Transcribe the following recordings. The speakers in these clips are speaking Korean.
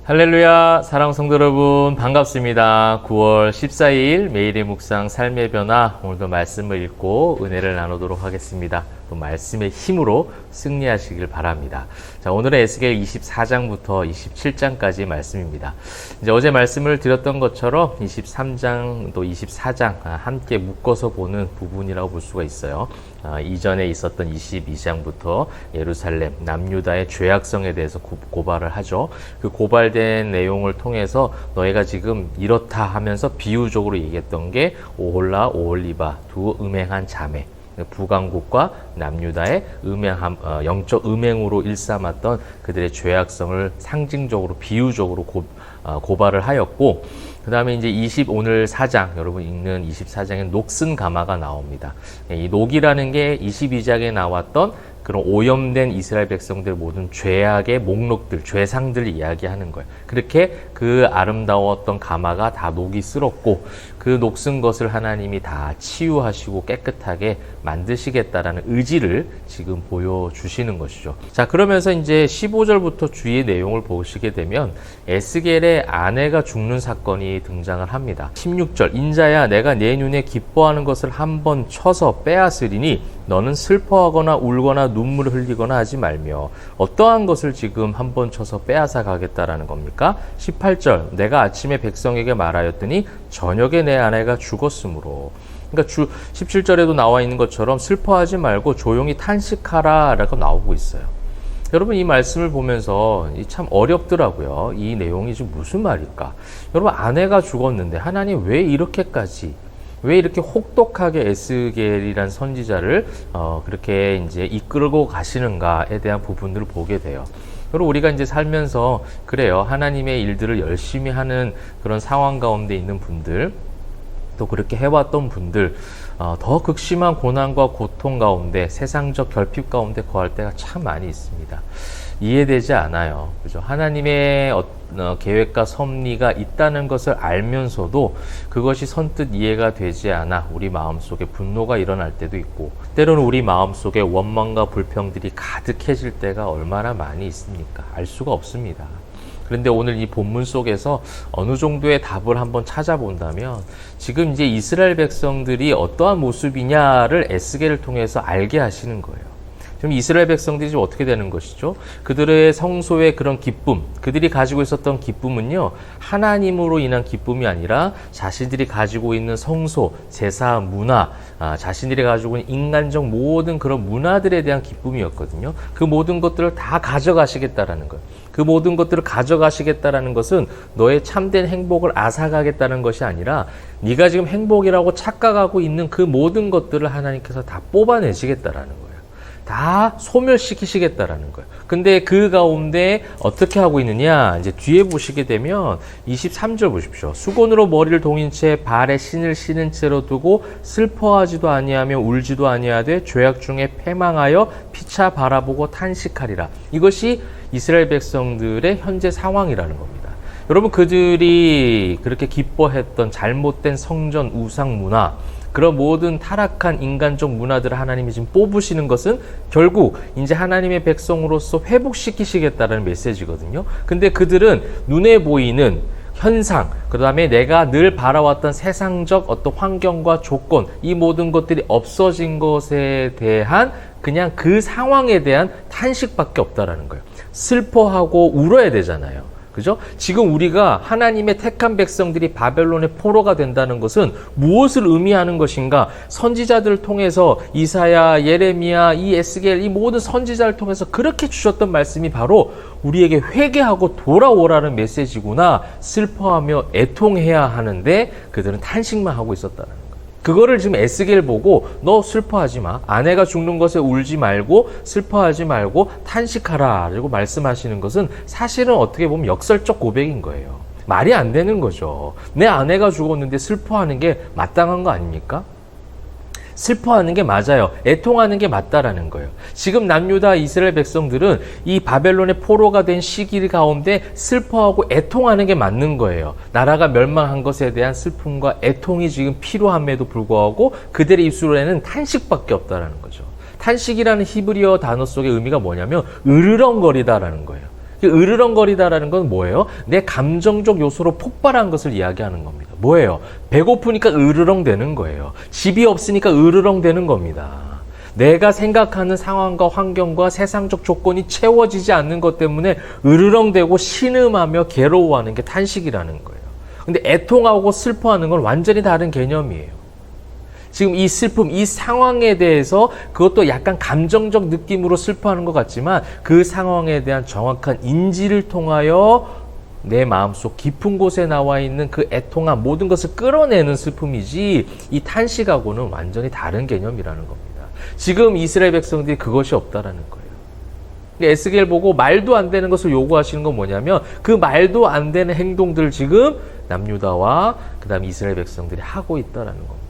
할렐루야, 사랑 성도 여러분, 반갑습니다. 9월 14일 매일의 묵상 삶의 변화, 오늘도 말씀을 읽고 은혜를 나누도록 하겠습니다. 또 말씀의 힘으로 승리하시길 바랍니다. 자, 오늘은 에스겔 24장부터 27장까지 말씀입니다. 이제 어제 말씀을 드렸던 것처럼 23장 또 24장 함께 묶어서 보는 부분이라고 볼 수가 있어요. 이전에 있었던 22장부터 예루살렘, 남유다의 죄악성에 대해서 고발을 하죠. 그 고발된 내용을 통해서 너희가 지금 이렇다 하면서 비유적으로 얘기했던 게 오홀라, 오홀리바 두 음행한 자매, 북왕국과 남유다의 영적 음행으로 일삼았던 그들의 죄악성을 상징적으로 비유적으로 고발을 하였고, 그 다음에 이제 오늘 4장, 여러분 읽는 24장에 녹슨 가마가 나옵니다. 이 녹이라는 게 22장에 나왔던 그런 오염된 이스라엘 백성들 모든 죄악의 목록들, 죄상들을 이야기하는 거예요. 그렇게 그 아름다웠던 가마가 다 녹이 쓸었고, 그 녹슨 것을 하나님이 다 치유하시고 깨끗하게 만드시겠다라는 의지를 지금 보여주시는 것이죠. 자, 그러면서 이제 15절부터 주의 내용을 보시게 되면 에스겔의 아내가 죽는 사건이 등장을 합니다. 16절, 인자야 내가 내 눈에 기뻐하는 것을 한번 쳐서 빼앗으리니 너는 슬퍼하거나 울거나 눈물을 흘리거나 하지 말며. 어떠한 것을 지금 한번 쳐서 빼앗아 가겠다라는 겁니까? 18절, 내가 아침에 백성에게 말하였더니 저녁에 내 아내가 죽었으므로. 그러니까 17절에도 나와 있는 것처럼 슬퍼하지 말고 조용히 탄식하라 라고 나오고 있어요. 여러분, 이 말씀을 보면서 참 어렵더라고요. 이 내용이 지금 무슨 말일까? 여러분, 아내가 죽었는데 하나님 왜 이렇게 혹독하게 에스겔이란 선지자를 그렇게 이제 이끌고 가시는가에 대한 부분들을 보게 돼요. 그리고 우리가 이제 살면서 그래요. 하나님의 일들을 열심히 하는 그런 상황 가운데 있는 분들, 또 그렇게 해왔던 분들, 더 극심한 고난과 고통 가운데, 세상적 결핍 가운데 거할 때가 참 많이 있습니다. 이해되지 않아요. 그죠? 하나님의 계획과 섭리가 있다는 것을 알면서도 그것이 선뜻 이해가 되지 않아 우리 마음속에 분노가 일어날 때도 있고, 때로는 우리 마음속에 원망과 불평들이 가득해질 때가 얼마나 많이 있습니까? 알 수가 없습니다. 그런데 오늘 이 본문 속에서 어느 정도의 답을 한번 찾아본다면, 지금 이제 이스라엘 백성들이 어떠한 모습이냐를 에스겔을 통해서 알게 하시는 거예요. 그럼 이스라엘 백성들이 지금 어떻게 되는 것이죠? 그들의 성소의 그런 기쁨, 그들이 가지고 있었던 기쁨은요, 하나님으로 인한 기쁨이 아니라 자신들이 가지고 있는 성소, 제사, 문화, 자신들이 가지고 있는 인간적 모든 그런 문화들에 대한 기쁨이었거든요. 그 모든 것들을 다 가져가시겠다라는 거예요. 그 모든 것들을 가져가시겠다라는 것은 너의 참된 행복을 앗아가겠다는 것이 아니라 네가 지금 행복이라고 착각하고 있는 그 모든 것들을 하나님께서 다 뽑아내시겠다라는 거예요. 다 소멸시키시겠다라는 거예요. 근데 그 가운데 어떻게 하고 있느냐? 이제 뒤에 보시게 되면 23절 보십시오. 수건으로 머리를 동인 채 발에 신을 신은 채로 두고 슬퍼하지도 아니하며 울지도 아니하되 죄악 중에 패망하여 피차 바라보고 탄식하리라. 이것이 이스라엘 백성들의 현재 상황이라는 겁니다. 여러분, 그들이 그렇게 기뻐했던 잘못된 성전 우상 문화, 그런 모든 타락한 인간적 문화들을 하나님이 지금 뽑으시는 것은 결국 이제 하나님의 백성으로서 회복시키시겠다는 메시지거든요. 근데 그들은 눈에 보이는 현상, 그 다음에 내가 늘 바라왔던 세상적 어떤 환경과 조건, 이 모든 것들이 없어진 것에 대한 그냥 그 상황에 대한 탄식밖에 없다라는 거예요. 슬퍼하고 울어야 되잖아요. 그죠? 지금 우리가 하나님의 택한 백성들이 바벨론의 포로가 된다는 것은 무엇을 의미하는 것인가? 선지자들을 통해서 이사야, 예레미야, 이 에스겔, 이 모든 선지자를 통해서 그렇게 주셨던 말씀이 바로 우리에게 회개하고 돌아오라는 메시지구나. 슬퍼하며 애통해야 하는데 그들은 탄식만 하고 있었다는 거예요. 그거를 지금 에스겔 보고 너 슬퍼하지 마. 아내가 죽는 것에 울지 말고 슬퍼하지 말고 탄식하라 라고 말씀하시는 것은 사실은 어떻게 보면 역설적 고백인 거예요. 말이 안 되는 거죠. 내 아내가 죽었는데 슬퍼하는 게 마땅한 거 아닙니까? 슬퍼하는 게 맞아요. 애통하는 게 맞다라는 거예요. 지금 남유다 이스라엘 백성들은 이 바벨론의 포로가 된 시기 가운데 슬퍼하고 애통하는 게 맞는 거예요. 나라가 멸망한 것에 대한 슬픔과 애통이 지금 필요함에도 불구하고 그들의 입술에는 탄식밖에 없다라는 거죠. 탄식이라는 히브리어 단어 속의 의미가 뭐냐면 으르렁거리다라는 거예요. 으르렁거리다라는 건 뭐예요? 내 감정적 요소로 폭발한 것을 이야기하는 겁니다. 뭐예요? 배고프니까 으르렁대는 거예요. 집이 없으니까 으르렁대는 겁니다. 내가 생각하는 상황과 환경과 세상적 조건이 채워지지 않는 것 때문에 으르렁대고 신음하며 괴로워하는 게 탄식이라는 거예요. 근데 애통하고 슬퍼하는 건 완전히 다른 개념이에요. 지금 이 슬픔, 이 상황에 대해서 그것도 약간 감정적 느낌으로 슬퍼하는 것 같지만 그 상황에 대한 정확한 인지를 통하여 내 마음속 깊은 곳에 나와 있는 그 애통함, 모든 것을 끌어내는 슬픔이지 이 탄식하고는 완전히 다른 개념이라는 겁니다. 지금 이스라엘 백성들이 그것이 없다라는 거예요. 에스겔 보고 말도 안 되는 것을 요구하시는 건 뭐냐면 그 말도 안 되는 행동들을 지금 남유다와 그 다음 이스라엘 백성들이 하고 있다라는 겁니다.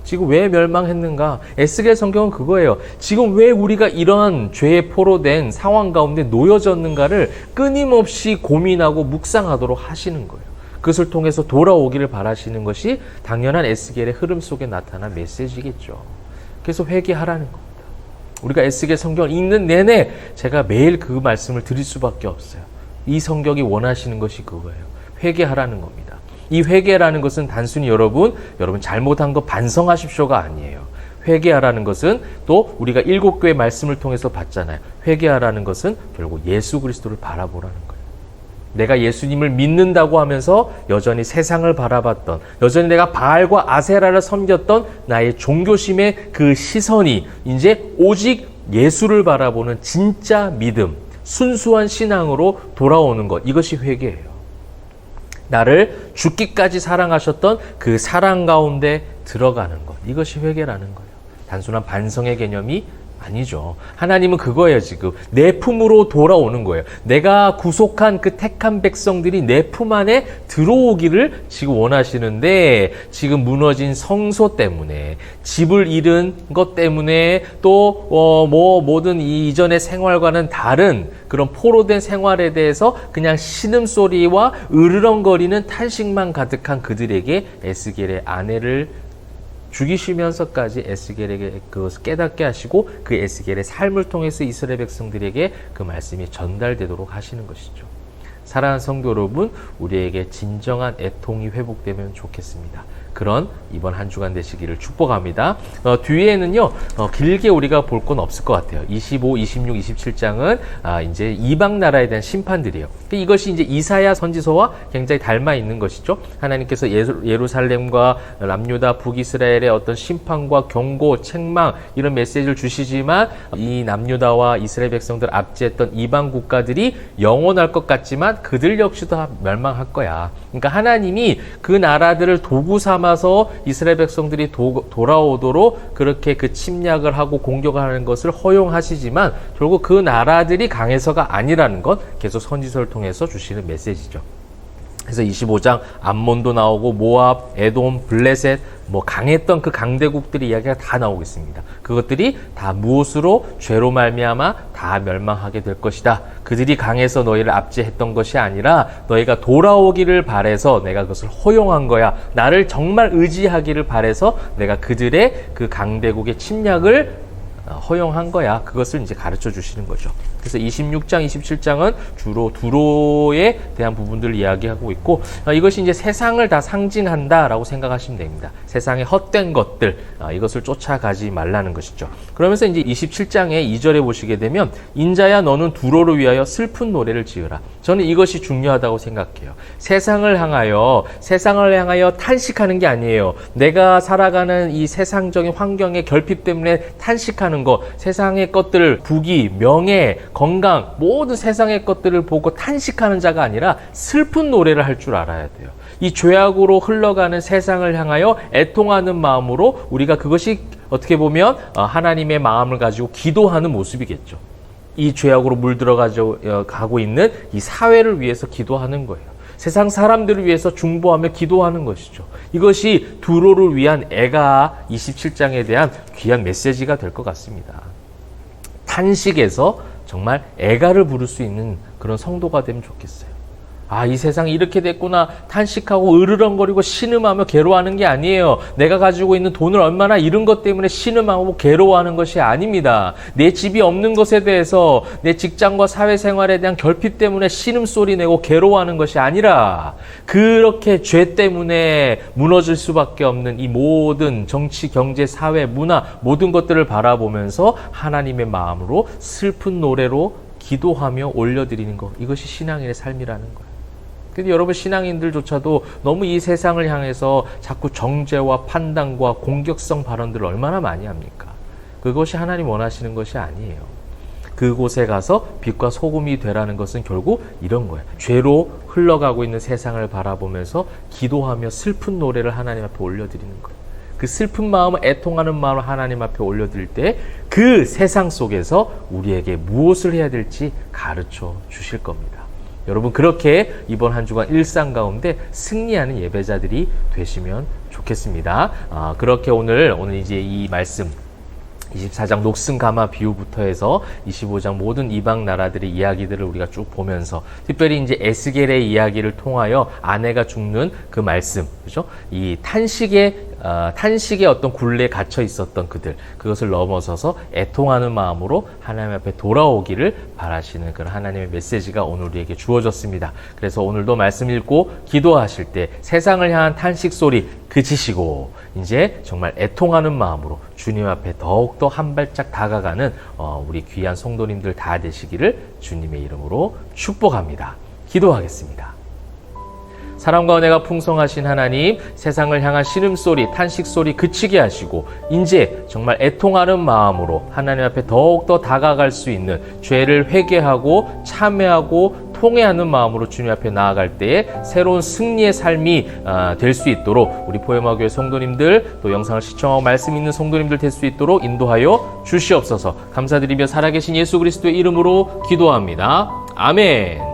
지금 왜 멸망했는가? 에스겔 성경은 그거예요. 지금 왜 우리가 이런 죄에 포로된 상황 가운데 놓여졌는가를 끊임없이 고민하고 묵상하도록 하시는 거예요. 그것을 통해서 돌아오기를 바라시는 것이 당연한 에스겔의 흐름 속에 나타난 메시지겠죠. 그래서 회개하라는 겁니다. 우리가 에스겔 성경을 읽는 내내 제가 매일 그 말씀을 드릴 수밖에 없어요. 이 성경이 원하시는 것이 그거예요. 회개하라는 겁니다. 이 회개라는 것은 단순히 여러분 잘못한 거 반성하십시오가 아니에요. 회개하라는 것은 또 우리가 7교회 말씀을 통해서 봤잖아요. 회개하라는 것은 결국 예수 그리스도를 바라보라는 거예요. 내가 예수님을 믿는다고 하면서 여전히 세상을 바라봤던, 여전히 내가 바알과 아세라를 섬겼던 나의 종교심의 그 시선이 이제 오직 예수를 바라보는 진짜 믿음, 순수한 신앙으로 돌아오는 것, 이것이 회개예요. 나를 죽기까지 사랑하셨던 그 사랑 가운데 들어가는 것, 이것이 회개라는 거예요. 단순한 반성의 개념이 아니죠. 하나님은 그거예요. 지금 내 품으로 돌아오는 거예요. 내가 구속한 그 택한 백성들이 내 품 안에 들어오기를 지금 원하시는데, 지금 무너진 성소 때문에, 집을 잃은 것 때문에, 또 모든 이전의 생활과는 다른 그런 포로된 생활에 대해서 그냥 신음소리와 으르렁거리는 탄식만 가득한 그들에게 에스겔의 아내를 죽이시면서까지 에스겔에게 그것을 깨닫게 하시고 그 에스겔의 삶을 통해서 이스라엘 백성들에게 그 말씀이 전달되도록 하시는 것이죠. 사랑하는 성도 여러분, 우리에게 진정한 애통이 회복되면 좋겠습니다. 그런 이번 한 주간 되시기를 축복합니다. 뒤에는요, 길게 우리가 볼 건 없을 것 같아요. 25, 26, 27장은 이제 이방 나라에 대한 심판들이에요. 이것이 이제 이사야 선지서와 굉장히 닮아 있는 것이죠. 하나님께서 예루살렘과 남유다, 북이스라엘의 어떤 심판과 경고, 책망 이런 메시지를 주시지만 이 남유다와 이스라엘 백성들 압제했던 이방 국가들이 영원할 것 같지만 그들 역시도 다 멸망할 거야. 그러니까 하나님이 그 나라들을 도구 삼아서 이스라엘 백성들이 돌아오도록 그렇게 그 침략을 하고 공격을 하는 것을 허용하시지만 결국 그 나라들이 강해서가 아니라는 것 계속 선지서를 통해서 주시는 메시지죠. 그래서 25장 암몬도 나오고 모압, 에돔, 블레셋 강했던 그 강대국들의 이야기가 다 나오고 있습니다. 그것들이 다 무엇으로 죄로 말미암아 다 멸망하게 될 것이다. 그들이 강해서 너희를 압제했던 것이 아니라 너희가 돌아오기를 바래서 내가 그것을 허용한 거야. 나를 정말 의지하기를 바래서 내가 그들의 그 강대국의 침략을 허용한 거야. 그것을 이제 가르쳐 주시는 거죠. 그래서 26장, 27장은 주로 두로에 대한 부분들을 이야기하고 있고, 이것이 이제 세상을 다 상징한다라고 생각하시면 됩니다. 세상의 헛된 것들, 이것을 쫓아가지 말라는 것이죠. 그러면서 이제 27장의 2절에 보시게 되면, 인자야 너는 두로를 위하여 슬픈 노래를 지으라. 저는 이것이 중요하다고 생각해요. 세상을 향하여 탄식하는 게 아니에요. 내가 살아가는 이 세상적인 환경의 결핍 때문에 탄식하는 것, 세상의 것들, 부귀, 명예, 건강, 모든 세상의 것들을 보고 탄식하는 자가 아니라 슬픈 노래를 할 줄 알아야 돼요. 이 죄악으로 흘러가는 세상을 향하여 애통하는 마음으로 우리가 그것이 어떻게 보면 하나님의 마음을 가지고 기도하는 모습이겠죠. 이 죄악으로 물들어가고 있는 이 사회를 위해서 기도하는 거예요. 세상 사람들을 위해서 중보하며 기도하는 것이죠. 이것이 두로를 위한 애가 27장에 대한 귀한 메시지가 될 것 같습니다. 탄식에서 정말 애가를 부를 수 있는 그런 성도가 되면 좋겠어요. 아, 이 세상이 이렇게 됐구나 탄식하고 으르렁거리고 신음하며 괴로워하는 게 아니에요. 내가 가지고 있는 돈을 얼마나 잃은 것 때문에 신음하고 괴로워하는 것이 아닙니다. 내 집이 없는 것에 대해서 내 직장과 사회생활에 대한 결핍 때문에 신음소리 내고 괴로워하는 것이 아니라 그렇게 죄 때문에 무너질 수밖에 없는 이 모든 정치, 경제, 사회, 문화 모든 것들을 바라보면서 하나님의 마음으로 슬픈 노래로 기도하며 올려드리는 것, 이것이 신앙인의 삶이라는 거예요. 근데 여러분 신앙인들조차도 너무 이 세상을 향해서 자꾸 정죄와 판단과 공격성 발언들을 얼마나 많이 합니까? 그것이 하나님 원하시는 것이 아니에요. 그곳에 가서 빛과 소금이 되라는 것은 결국 이런 거예요. 죄로 흘러가고 있는 세상을 바라보면서 기도하며 슬픈 노래를 하나님 앞에 올려드리는 거예요. 그 슬픈 마음을 애통하는 마음을 하나님 앞에 올려드릴 때 그 세상 속에서 우리에게 무엇을 해야 될지 가르쳐 주실 겁니다. 여러분 그렇게 이번 한 주간 일상 가운데 승리하는 예배자들이 되시면 좋겠습니다. 그렇게 오늘 이제 이 말씀 24장 녹슨 가마 비유부터 해서 25장 모든 이방 나라들의 이야기들을 우리가 쭉 보면서 특별히 이제 에스겔의 이야기를 통하여 아내가 죽는 그 말씀, 그죠? 이 탄식의 어떤 굴레에 갇혀 있었던 그것을 넘어서서 애통하는 마음으로 하나님 앞에 돌아오기를 바라시는 그런 하나님의 메시지가 오늘 우리에게 주어졌습니다. 그래서 오늘도 말씀 읽고 기도하실 때 세상을 향한 탄식 소리 그치시고 이제 정말 애통하는 마음으로 주님 앞에 더욱더 한 발짝 다가가는 우리 귀한 성도님들 다 되시기를 주님의 이름으로 축복합니다. 기도하겠습니다. 사랑과 은혜가 풍성하신 하나님, 세상을 향한 신음소리, 탄식소리 그치게 하시고 이제 정말 애통하는 마음으로 하나님 앞에 더욱더 다가갈 수 있는 죄를 회개하고 참회하고 통회하는 마음으로 주님 앞에 나아갈 때에 새로운 승리의 삶이 될 수 있도록 우리 포에마교회 성도님들 또 영상을 시청하고 말씀 있는 성도님들 될 수 있도록 인도하여 주시옵소서. 감사드리며 살아계신 예수 그리스도의 이름으로 기도합니다. 아멘.